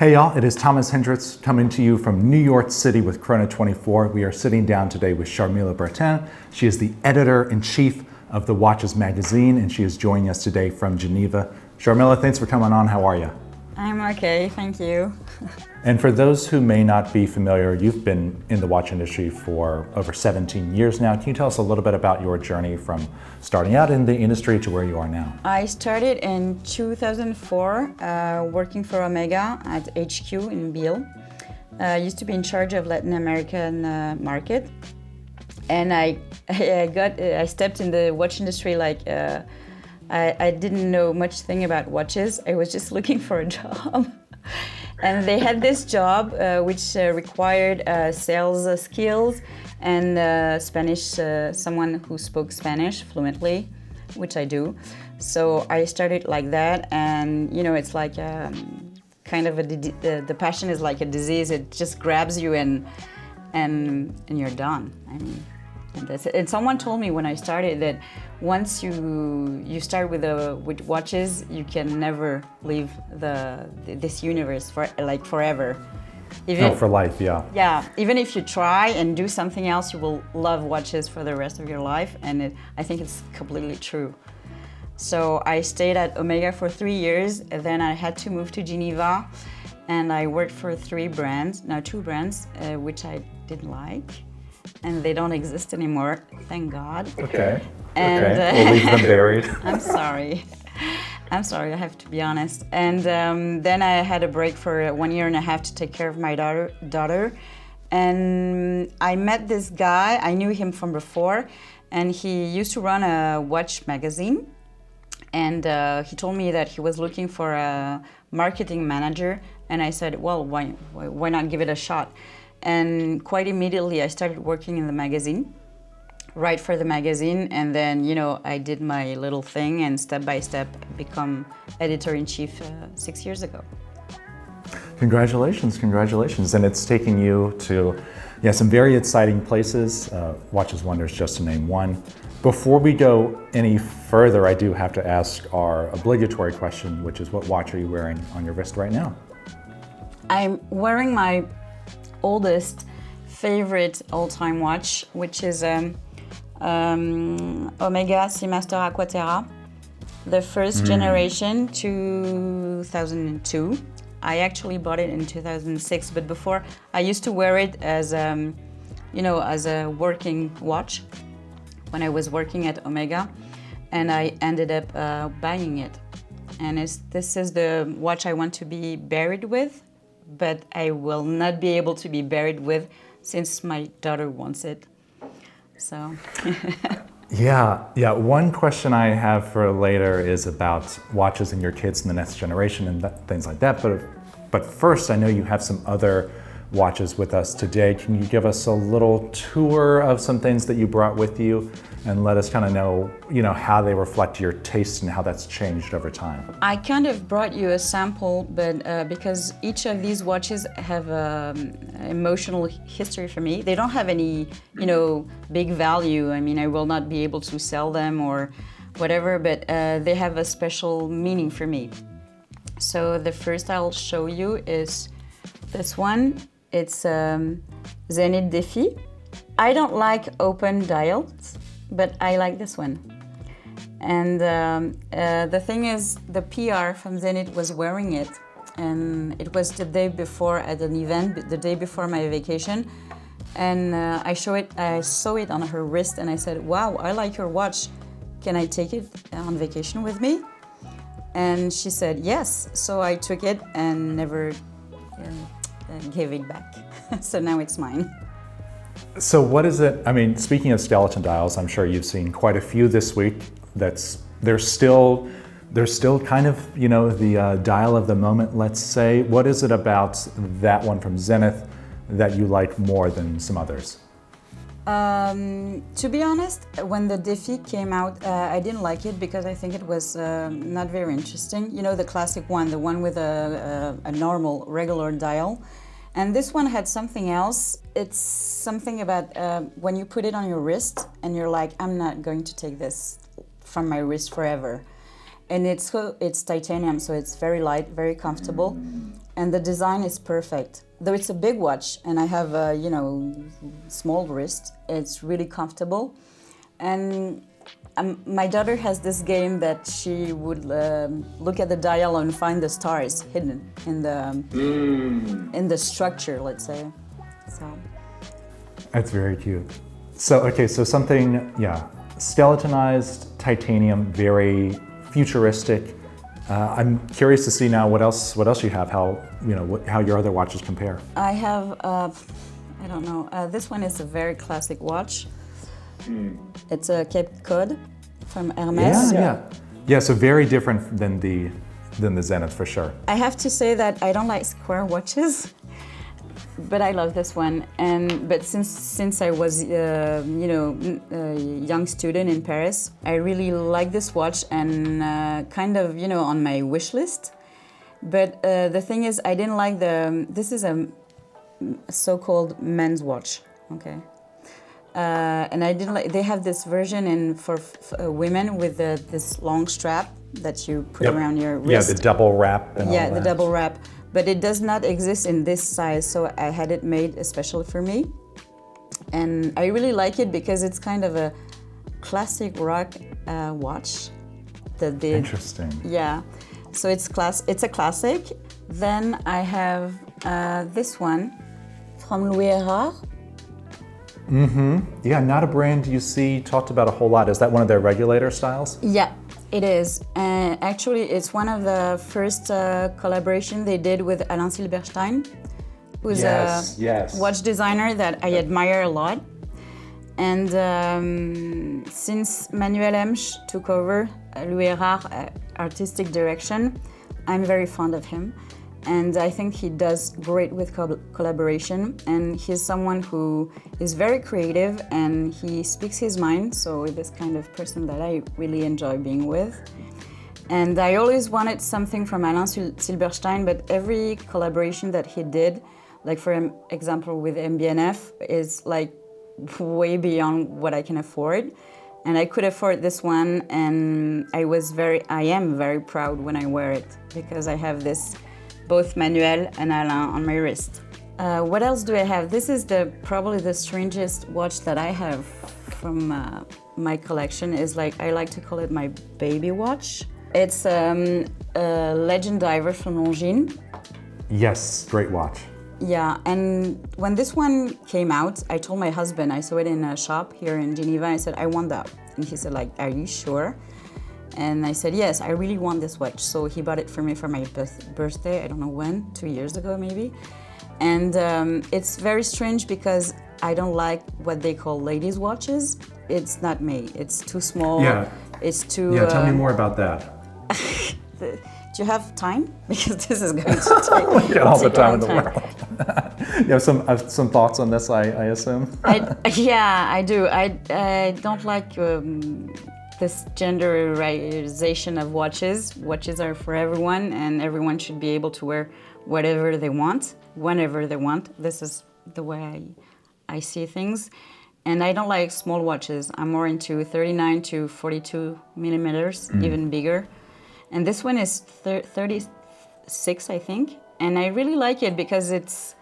Hey y'all, it is Thomas Hendricks coming to you from New York City with Chrono 24. We are sitting down today with Sharmila Bertin. She is the editor-in-chief of the Watches magazine, and she is joining us today from Geneva. Sharmila, thanks for coming on. How are you? I'm okay, thank you. And for those who may not be familiar, you've been in the watch industry for over 17 years now. Can you tell us a little bit about your journey from starting out in the industry to where you are now? I started in 2004 working for Omega at HQ in Biel. I used to be in charge of Latin American market, and I stepped in the watch industry like I didn't know much thing about watches. I was just looking for a job. And they had this job which required sales skills and Spanish, someone who spoke Spanish fluently, which I do. So I started like that, and you know, it's like kind of the passion is like a disease. It just grabs you and you're done. I mean, and that's it. And someone told me when I started that once you start with watches, you can never leave this universe forever. For life, yeah. Yeah, even if you try and do something else, you will love watches for the rest of your life, and I think it's completely true. So I stayed at Omega for 3 years, and then I had to move to Geneva, and I worked for two brands, which I didn't like. And they don't exist anymore, thank God. Okay. And, okay. We'll leave them buried. I'm sorry, I have to be honest. And then I had a break for 1 year and a half to take care of my daughter. And I met this guy, I knew him from before, and he used to run a watch magazine. And he told me that he was looking for a marketing manager. And I said, well, why not give it a shot? And quite immediately I started working in the magazine, write for the magazine, and then, you know, I did my little thing and step by step become editor-in-chief 6 years ago. Congratulations. And it's taking you to some very exciting places, Watches Wonders just to name one. Before we go any further, I do have to ask our obligatory question, which is what watch are you wearing on your wrist right now? I'm wearing my oldest favorite all-time watch, which is Omega Seamaster Aquaterra, the first generation, 2002. I actually bought it in 2006, but before I used to wear it as as a working watch when I was working at Omega, and I ended up buying it. And this is the watch I want to be buried with, but I will not be able to be buried with since my daughter wants it. So. Yeah. One question I have for later is about watches and your kids and the next generation and things like that. But first, I know you have some other watches with us today. Can you give us a little tour of some things that you brought with you and let us kind of know, how they reflect your taste and how that's changed over time? I kind of brought you a sample, but because each of these watches have emotional history for me. They don't have any, big value. I mean, I will not be able to sell them or whatever, but they have a special meaning for me. So the first I'll show you is this one. It's Zenith Défi. I don't like open dials, but I like this one. And the thing is, the PR from Zenith was wearing it, and it was the day before at an event, the day before my vacation, and I saw it on her wrist, and I said, "Wow, I like your watch. Can I take it on vacation with me?" And she said yes. So I took it and never gave it back. So now it's mine. So what is it? I mean, speaking of skeleton dials, I'm sure you've seen quite a few this week. They're still kind of, the dial of the moment, let's say. What is it about that one from Zenith that you like more than some others? To be honest, when the Défi came out, I didn't like it because I think it was not very interesting. The classic one, the one with a normal, regular dial. And this one had something else. It's something about when you put it on your wrist and you're like, I'm not going to take this from my wrist forever. And it's titanium, so it's very light, very comfortable. and the design is perfect. Though it's a big watch and I have a, small wrist, it's really comfortable. And my daughter has this game that she would look at the dial and find the stars hidden in the structure, let's say. So. That's very cute. So something, skeletonized titanium, very futuristic. I'm curious to see now what else you have. How your other watches compare. I have, I don't know. This one is a very classic watch. It's a Cape Cod from Hermès. Yeah. So very different than the Zenith for sure. I have to say that I don't like square watches, but I love this one. But since I was a young student in Paris, I really like this watch and kind of on my wish list. But the thing is, I didn't like this is a so-called men's watch. Okay. And I didn't like. They have this version for women with this long strap that you put around your wrist. Yeah, the double wrap. And all the double wrap. But it does not exist in this size, so I had it made especially for me. And I really like it because it's kind of a classic rock watch. Interesting. Yeah. So it's a classic. Then I have this one from Louis Erard. Yeah, not a brand you see talked about a whole lot. Is that one of their regulator styles? Yeah, it is. And actually, it's one of the first collaboration they did with Alain Silberstein, who's a watch designer that I admire a lot. And since Manuel Emsch took over Louis Erard artistic direction, I'm very fond of him. And I think he does great with collaboration, and he's someone who is very creative and he speaks his mind, so this kind of person that I really enjoy being with. And I always wanted something from Alain Silberstein, but every collaboration that he did, like for example with MB&F, is like way beyond what I can afford. And I could afford this one, and I am very proud when I wear it, because I have this both Manuel and Alain on my wrist. What else do I have? This is probably the strangest watch that I have from my collection. Is like, I like to call it my baby watch. It's a Legend Diver from Longines. Yes, great watch. Yeah, and when this one came out, I told my husband, I saw it in a shop here in Geneva, I said, I want that. And he said, like, are you sure? And I said, yes, I really want this watch. So he bought it for me for my birthday, I don't know when, 2 years ago maybe. And it's very strange because I don't like what they call ladies' watches. It's not me, it's too small. Yeah. It's too... Yeah, tell me more about that. Do you have time? Because this is going to take we got all the time in the world. You have some thoughts on this, I assume? Yeah, I do. I don't like this genderization of watches. Watches are for everyone, and everyone should be able to wear whatever they want, whenever they want. This is the way I see things. And I don't like small watches. I'm more into 39 to 42 millimeters, even bigger. And this one is 36, I think. And I really like it because it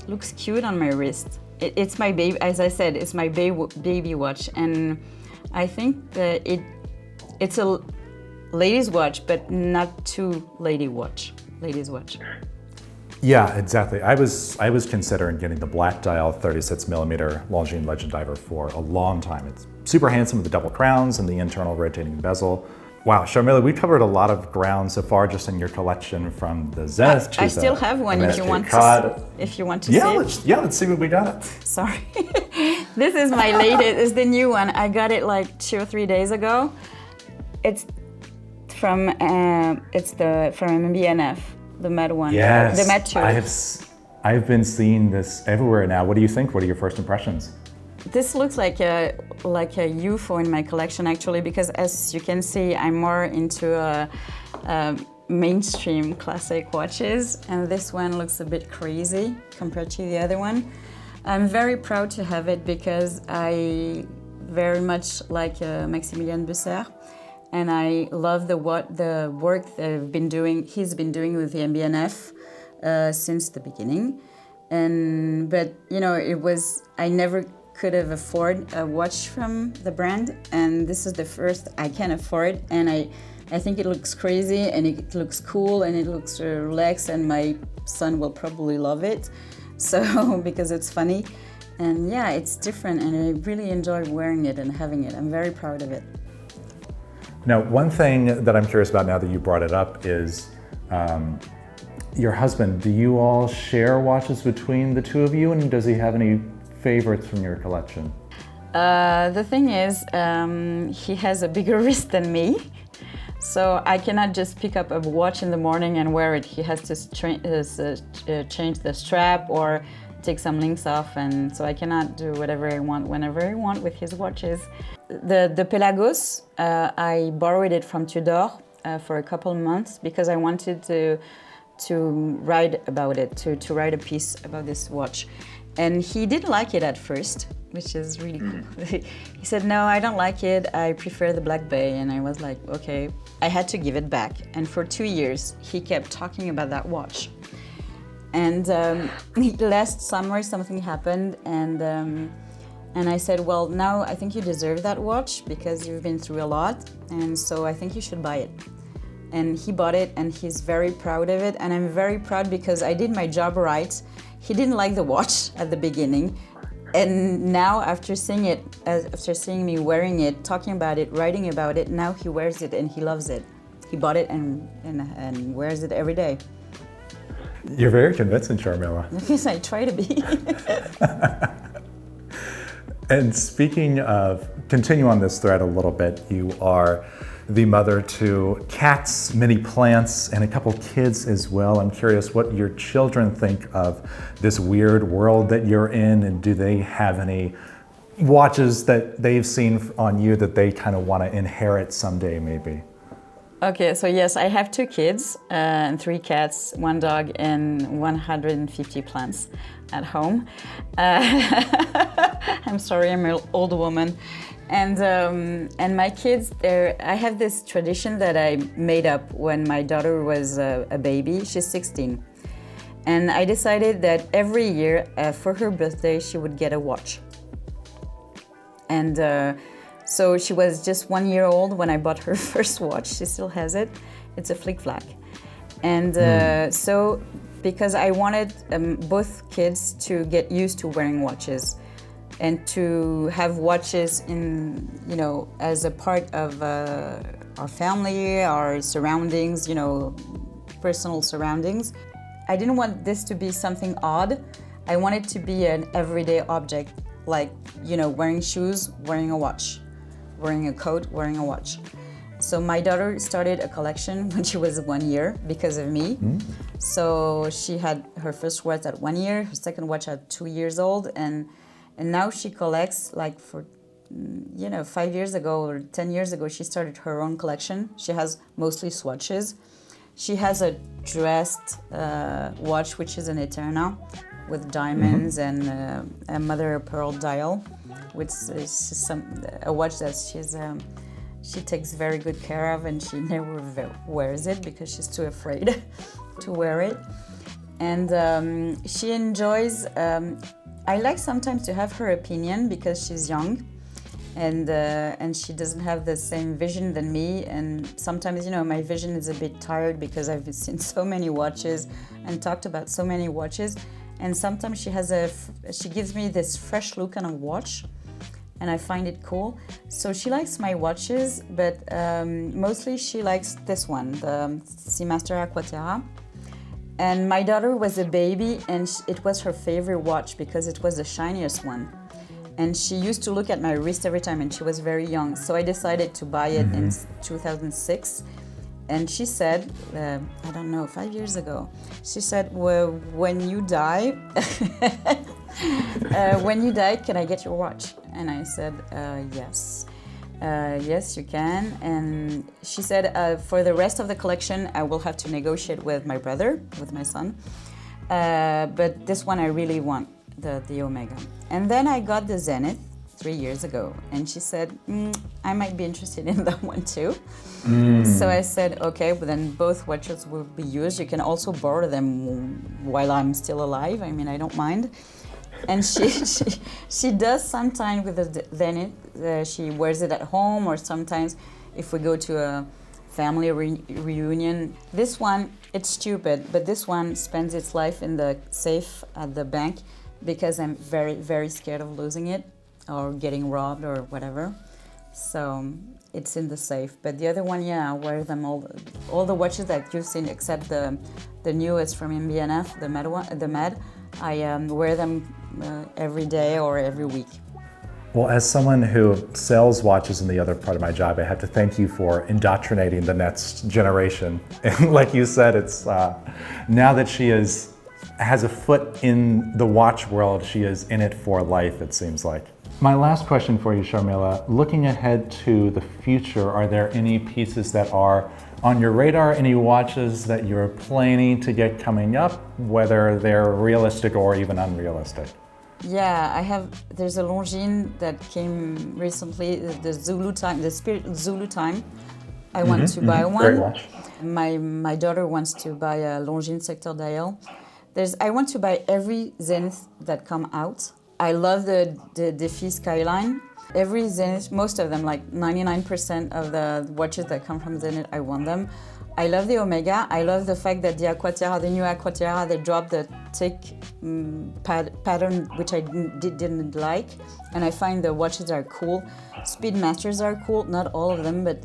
looks cute on my wrist. It's my baby, as I said, it's my baby watch. And I think that it's a ladies' watch, but not too ladies' watch. Yeah, exactly. I was considering getting the black dial 36 millimeter Longines Legend Diver for a long time. It's super handsome with the double crowns and the internal rotating bezel. Wow, Sharmila, we covered a lot of ground so far just in your collection, from the Zenith to I still have one if you want to see. Let's see what we got. Sorry. This is my latest, it's the new one. I got it like 2 or 3 days ago. It's from MB&F, the matte one. Yes, the matte 2. I've been seeing this everywhere now. What do you think? What are your first impressions? This looks like a UFO in my collection, actually, because as you can see, I'm more into mainstream classic watches, and this one looks a bit crazy compared to the other one. I'm very proud to have it because I very much like Maximilian Busser, and I love the work that he's been doing with the MB&F since the beginning. But I never could have afford a watch from the brand, and this is the first I can afford, and I think it looks crazy and it looks cool and it looks relaxed, and my son will probably love it, so because it's funny, and yeah, it's different, and I really enjoy wearing it and having it. I'm very proud of it. Now, one thing that I'm curious about now that you brought it up is your husband. Do you all share watches between the two of you, and does he have any favorites from your collection? The thing is, he has a bigger wrist than me, so I cannot just pick up a watch in the morning and wear it. He has to change the strap or take some links off, and so I cannot do whatever I want whenever I want with his watches. The Pelagos, I borrowed it from Tudor for a couple of months because I wanted to write about it, to write a piece about this watch. And he didn't like it at first, which is really cool. He said, no, I don't like it, I prefer the Black Bay. And I was like, okay. I had to give it back. And for 2 years, he kept talking about that watch. And last summer, something happened, and I said, well, now I think you deserve that watch because you've been through a lot, and so I think you should buy it. And he bought it, and he's very proud of it, and I'm very proud because I did my job right. He didn't like the watch at the beginning, and now after seeing me wearing it, talking about it, writing about it, now he wears it and he loves it. He bought it and wears it every day. You're very convincing, Sharmila. Yes, I try to be. And speaking of, continue on this thread a little bit, you are the mother to cats, many plants, and a couple kids as well. I'm curious what your children think of this weird world that you're in, and do they have any watches that they've seen on you that they kind of want to inherit someday maybe? Okay, so yes, I have 2 kids and 3 cats, 1 dog, and 150 plants at home. I'm sorry, I'm an old woman. And my kids, I have this tradition that I made up when my daughter was a baby. She's 16. And I decided that every year for her birthday, she would get a watch. And so she was just 1 year old when I bought her first watch. She still has it. It's a Flick Flack. And so because I wanted both kids to get used to wearing watches and to have watches in, as a part of our family, our surroundings, personal surroundings. I didn't want this to be something odd. I want it to be an everyday object, like, wearing shoes, wearing a watch, wearing a coat, wearing a watch. So my daughter started a collection when she was 1 year because of me. So she had her first watch at 1 year, her second watch at 2 years old, and now she collects, like, for 5 years ago or 10 years ago, she started her own collection. She has mostly swatches. She has a dressed watch, which is an Eterna with diamonds and a mother of pearl dial, which is a watch that she takes very good care of, and she never wears it because she's too afraid to wear it. And she enjoys, I like sometimes to have her opinion because she's young, and she doesn't have the same vision than me, and sometimes, my vision is a bit tired because I've seen so many watches and talked about so many watches, and sometimes she gives me this fresh look on a watch, and I find it cool. So she likes my watches, but mostly she likes this one, the Seamaster Aquaterra. And my daughter was a baby, and it was her favorite watch because it was the shiniest one. And she used to look at my wrist every time, and she was very young. So I decided to buy it in 2006. And she said, I don't know, 5 years ago, she said, well, when you die, can I get your watch? And I said, yes. Yes, you can. And she said, for the rest of the collection, I will have to negotiate with my brother, with my son. But this one I really want, the Omega. And then I got the Zenith 3 years ago. And she said, I might be interested in that one too. So I said, okay, but then both watches will be used. You can also borrow them while I'm still alive. I mean, I don't mind. And she does sometimes with the Zenith. She wears it at home, or sometimes if we go to a family reunion. This one, it's stupid, but this one spends its life in the safe at the bank because I'm very, very scared of losing it or getting robbed or whatever. So it's in the safe. But the other one, yeah, I wear them all the watches that you've seen except the newest from MB&F, the Med. I wear them every day or every week. Well, as someone who sells watches in the other part of my job, I have to thank you for indoctrinating the next generation. And like you said, it's now that she has a foot in the watch world, she is in it for life, it seems like. My last question for you, Sharmila, looking ahead to the future, are there any pieces that are on your radar, any watches that you're planning to get coming up, whether they're realistic or even unrealistic? Yeah, there's a Longines that came recently, the Zulu time, the Spirit Zulu time. I want to buy one. Great watch. My daughter wants to buy a Longines sector dial. I want to buy every Zenith that come out. I love the Défi Skyline. Every Zenith, most of them, like 99% of the watches that come from Zenith, I want them. I love the Omega. I love the fact that the Aquaterra, the new Aquaterra, they dropped the thick pattern, which I didn't like. And I find the watches are cool. Speedmasters are cool, not all of them, but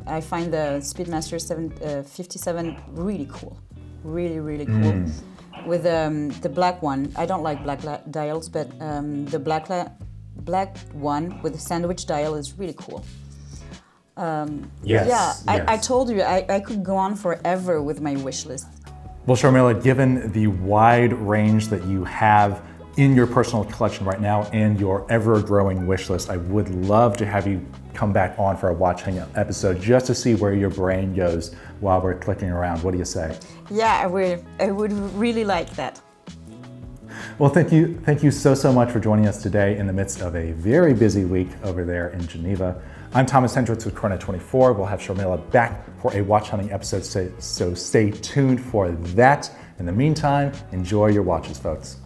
I find the Speedmaster 57 really cool. Really, really cool. With the black one, I don't like black dials, but the black one with the sandwich dial is really cool. I told you I could go on forever with my wish list. Well, Sharmila, given the wide range that you have in your personal collection right now and your ever-growing wish list, I would love to have you come back on for a Watch Hangout episode just to see where your brain goes while we're clicking around. What do you say? Yeah, I would really like that. Well, thank you so much for joining us today in the midst of a very busy week over there in Geneva. I'm Thomas Hendricks with Chrono 24. We'll have Sharmila back for a watch hunting episode, so stay tuned for that. In the meantime, enjoy your watches, folks.